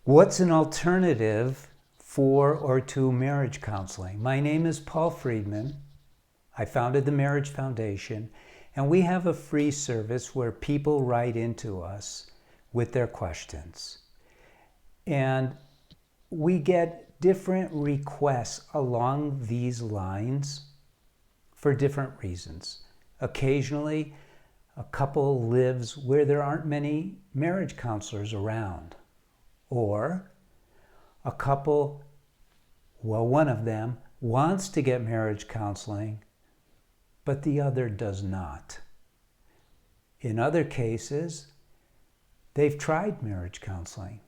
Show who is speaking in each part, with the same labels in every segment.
Speaker 1: What's an alternative for or to marriage counseling? My name is Paul Friedman. I founded the Marriage Foundation, and we have a free service where people write into us with their questions. And we get different requests along these lines for different reasons. Occasionally, a couple lives where there aren't many marriage counselors around. Or a couple, one of them wants to get marriage counseling, but the other does not. In other cases, they've tried marriage counseling.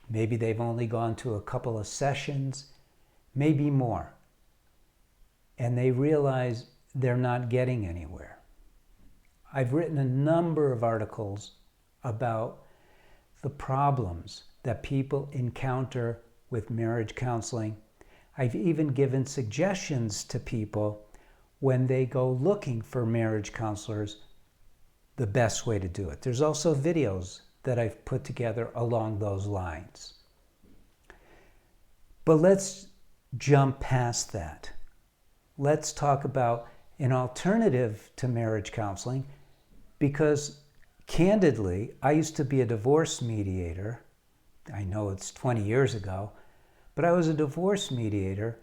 Speaker 1: Maybe they've only gone to a couple of sessions, maybe more. And they realize they're not getting anywhere. I've written a number of articles about the problems that people encounter with marriage counseling. I've even given suggestions to people when they go looking for marriage counselors, the best way to do it. There's also videos that I've put together along those lines. But let's jump past that. Let's talk about an alternative to marriage counseling, because candidly, I used to be a divorce mediator. I know it's 20 years ago, but I was a divorce mediator,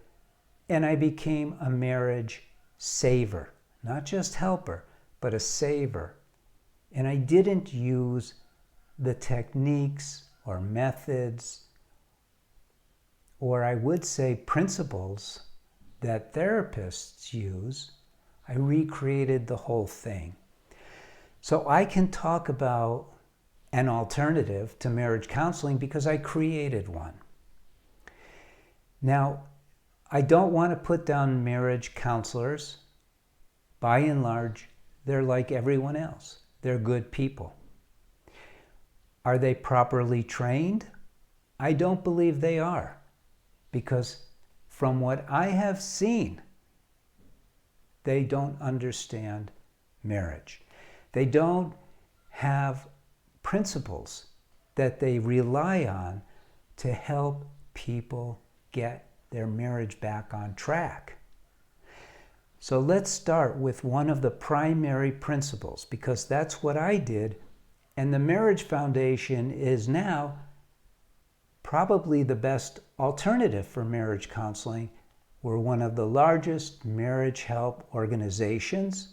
Speaker 1: and I became a marriage saver. Not just helper, but a saver. And I didn't use the techniques or methods, or I would say principles, that therapists use. I recreated the whole thing. So I can talk about an alternative to marriage counseling because I created one. Now, I don't want to put down marriage counselors. By and large, they're like everyone else. They're good people. Are they properly trained? I don't believe they are, because from what I have seen, they don't understand marriage. They don't have principles that they rely on to help people get their marriage back on track. So let's start with one of the primary principles, because that's what I did, and the Marriage Foundation is now probably the best alternative for marriage counseling. We're one of the largest marriage help organizations.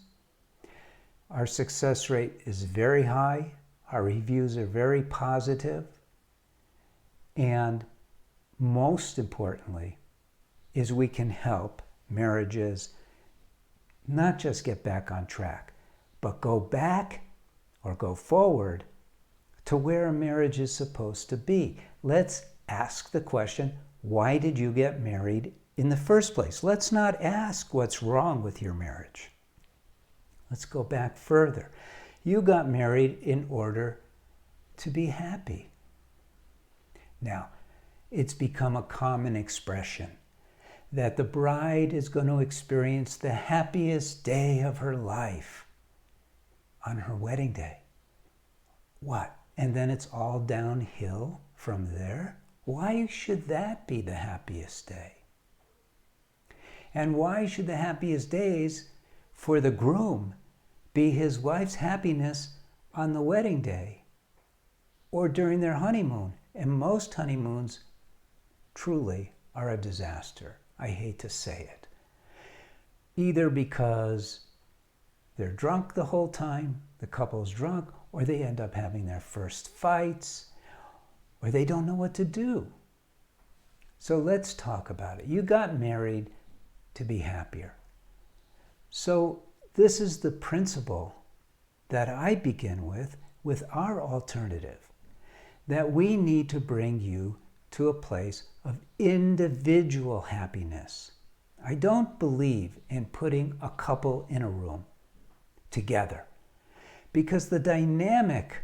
Speaker 1: Our success rate is very high. Our reviews are very positive. And most importantly, is we can help marriages not just get back on track, but go back or go forward to where a marriage is supposed to be. Let's ask the question, why did you get married in the first place? Let's not ask what's wrong with your marriage. Let's go back further. You got married in order to be happy. Now, it's become a common expression that the bride is going to experience the happiest day of her life on her wedding day. What? And then it's all downhill from there? Why should that be the happiest day? And why should the happiest days for the groom be his wife's happiness on the wedding day or during their honeymoon? And most honeymoons truly are a disaster. I hate to say it. Either because they're drunk the whole time, the couple's drunk, or they end up having their first fights, or they don't know what to do. So let's talk about it. You got married to be happier. So this is the principle that I begin with our alternative, that we need to bring you to a place of individual happiness. I don't believe in putting a couple in a room together, because the dynamic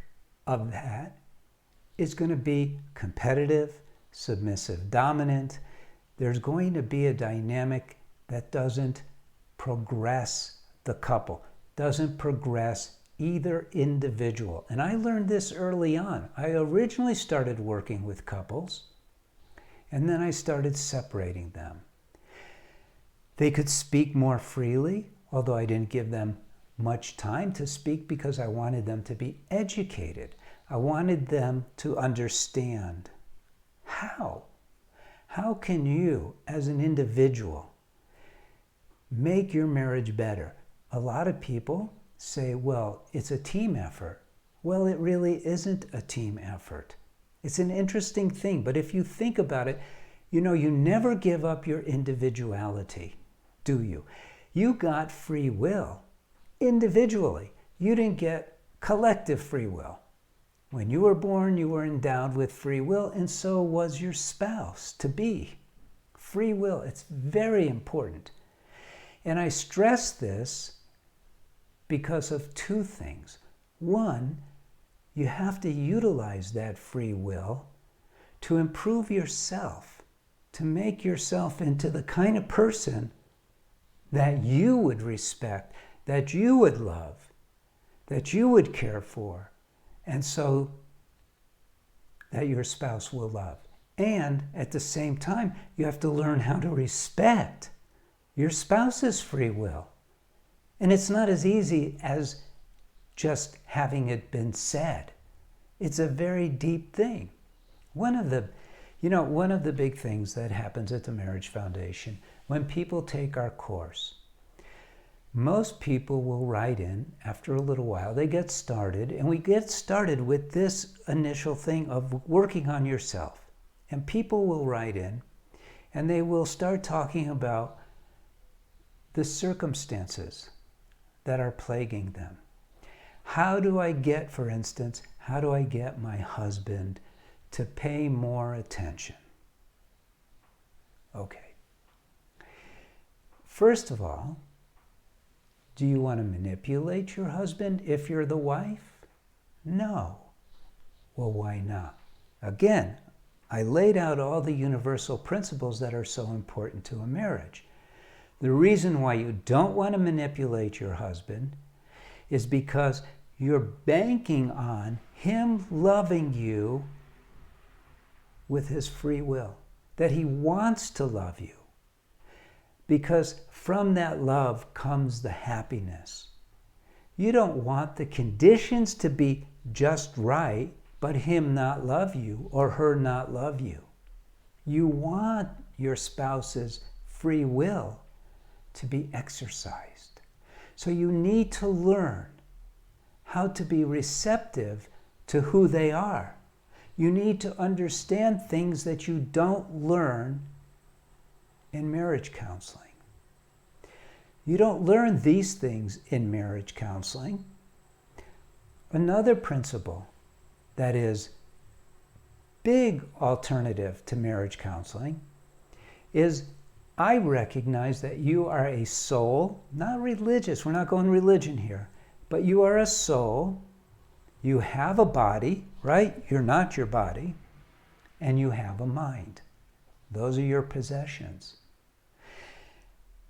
Speaker 1: of that is going to be competitive, submissive, dominant. There's going to be a dynamic that doesn't progress the couple, doesn't progress either individual. And I learned this early on. I originally started working with couples, and then I started separating them. They could speak more freely, although I didn't give them much time to speak because I wanted them to be educated. I wanted them to understand. How? How can you, as an individual, make your marriage better? A lot of people say, well, it's a team effort. Well, it really isn't a team effort. It's an interesting thing, but if you think about it, you never give up your individuality, do you? You got free will individually. You didn't get collective free will. When you were born, you were endowed with free will, and so was your spouse to be. Free will, it's very important. And I stress this because of two things. One, you have to utilize that free will to improve yourself, to make yourself into the kind of person that you would respect, that you would love, that you would care for, and so that your spouse will love. And at the same time, you have to learn how to respect your spouse's free will. And it's not as easy as just having it been said. It's a very deep thing. One of the big things that happens at the Marriage Foundation, when people take our course, most people will write in after a little while. They get started, and we get started with this initial thing of working on yourself. And people will write in, and they will start talking about the circumstances that are plaguing them. How do I get, for instance, my husband to pay more attention? Okay. First of all, do you want to manipulate your husband if you're the wife? No. Well, why not? Again, I laid out all the universal principles that are so important to a marriage. The reason why you don't want to manipulate your husband is because you're banking on him loving you with his free will, that he wants to love you. Because from that love comes the happiness. You don't want the conditions to be just right, but him not love you or her not love you. You want your spouse's free will to be exercised. So you need to learn how to be receptive to who they are. You need to understand things that you don't learn in marriage counseling. You don't learn these things in marriage counseling. Another principle that is big alternative to marriage counseling is I recognize that you are a soul, not religious, we're not going religion here, but you are a soul, you have a body, right? You're not your body, and you have a mind. Those are your possessions.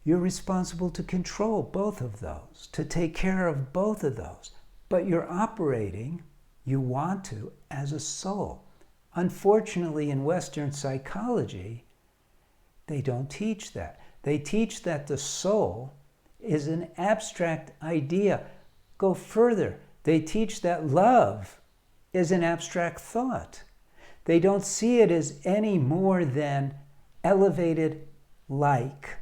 Speaker 1: You're responsible to control both of those, to take care of both of those, but you're operating, you want to, as a soul. Unfortunately, in Western psychology, they don't teach that. They teach that the soul is an abstract idea. Go further. They teach that love is an abstract thought. They don't see it as any more than elevated like,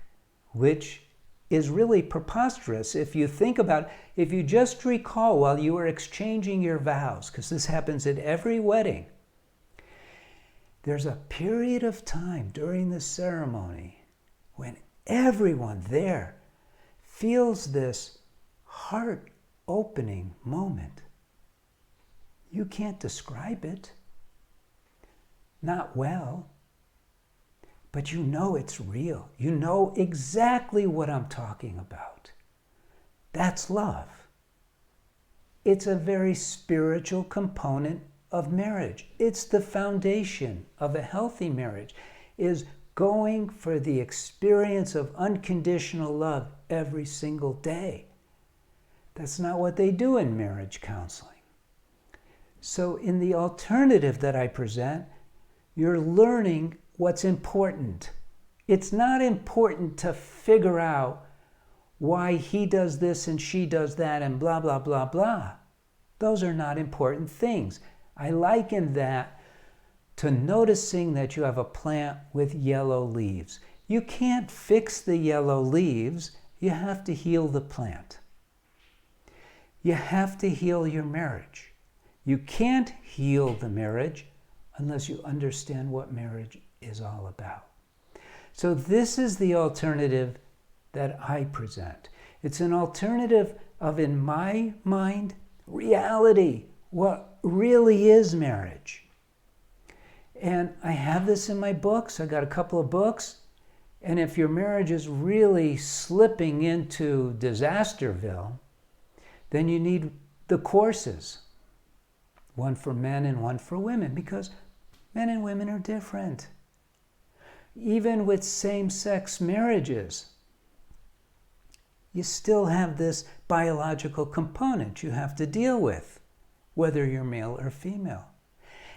Speaker 1: which is really preposterous. If you think about, if you just recall while you were exchanging your vows, because this happens at every wedding, there's a period of time during the ceremony when everyone there feels this heart-opening moment. You can't describe it. Not well. But you know it's real. You know exactly what I'm talking about. That's love. It's a very spiritual component of marriage. It's the foundation of a healthy marriage, is going for the experience of unconditional love every single day. That's not what they do in marriage counseling. So in the alternative that I present, you're learning what's important. It's not important to figure out why he does this and she does that and blah, blah, blah, blah. Those are not important things. I liken that to noticing that you have a plant with yellow leaves. You can't fix the yellow leaves. You have to heal the plant. You have to heal your marriage. You can't heal the marriage unless you understand what marriage is all about. So this is the alternative that I present. It's an alternative of, in my mind, reality, what really is marriage. And I have this in my books. I got a couple of books. And if your marriage is really slipping into Disasterville, then you need the courses. One for men and one for women, because men and women are different. Even with same-sex marriages, you still have this biological component you have to deal with, whether you're male or female.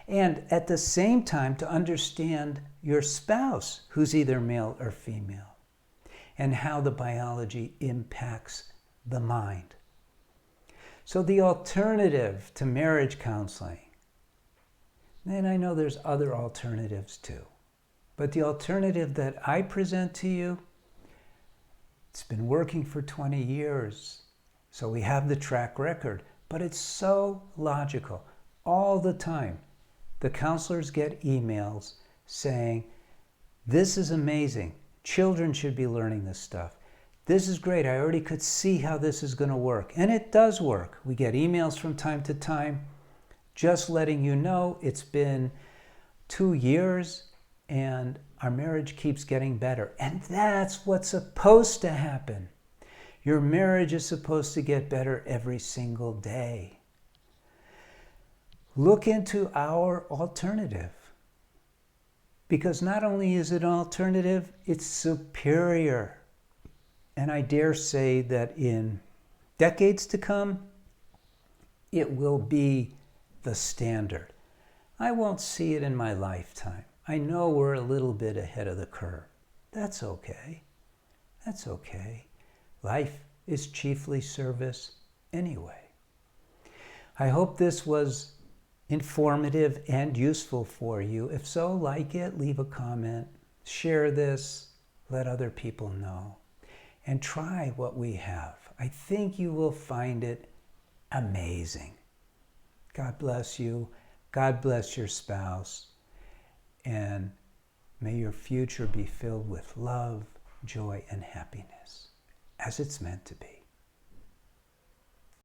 Speaker 1: And at the same time, to understand your spouse, who's either male or female, and how the biology impacts the mind. So the alternative to marriage counseling, and I know there's other alternatives too, but the alternative that I present to you, it's been working for 20 years. So we have the track record, but it's so logical. All the time, the counselors get emails saying, this is amazing. Children should be learning this stuff. This is great. I already could see how this is going to work. And it does work. We get emails from time to time just letting you know it's been 2 years and our marriage keeps getting better. And that's what's supposed to happen. Your marriage is supposed to get better every single day. Look into our alternative. Because not only is it an alternative, it's superior. And I dare say that in decades to come, it will be the standard. I won't see it in my lifetime. I know we're a little bit ahead of the curve. That's okay. That's okay. Life is chiefly service anyway. I hope this was informative and useful for you. If so, like it, leave a comment, share this, let other people know, and try what we have. I think you will find it amazing. God bless you. God bless your spouse. And may your future be filled with love, joy, and happiness, as it's meant to be.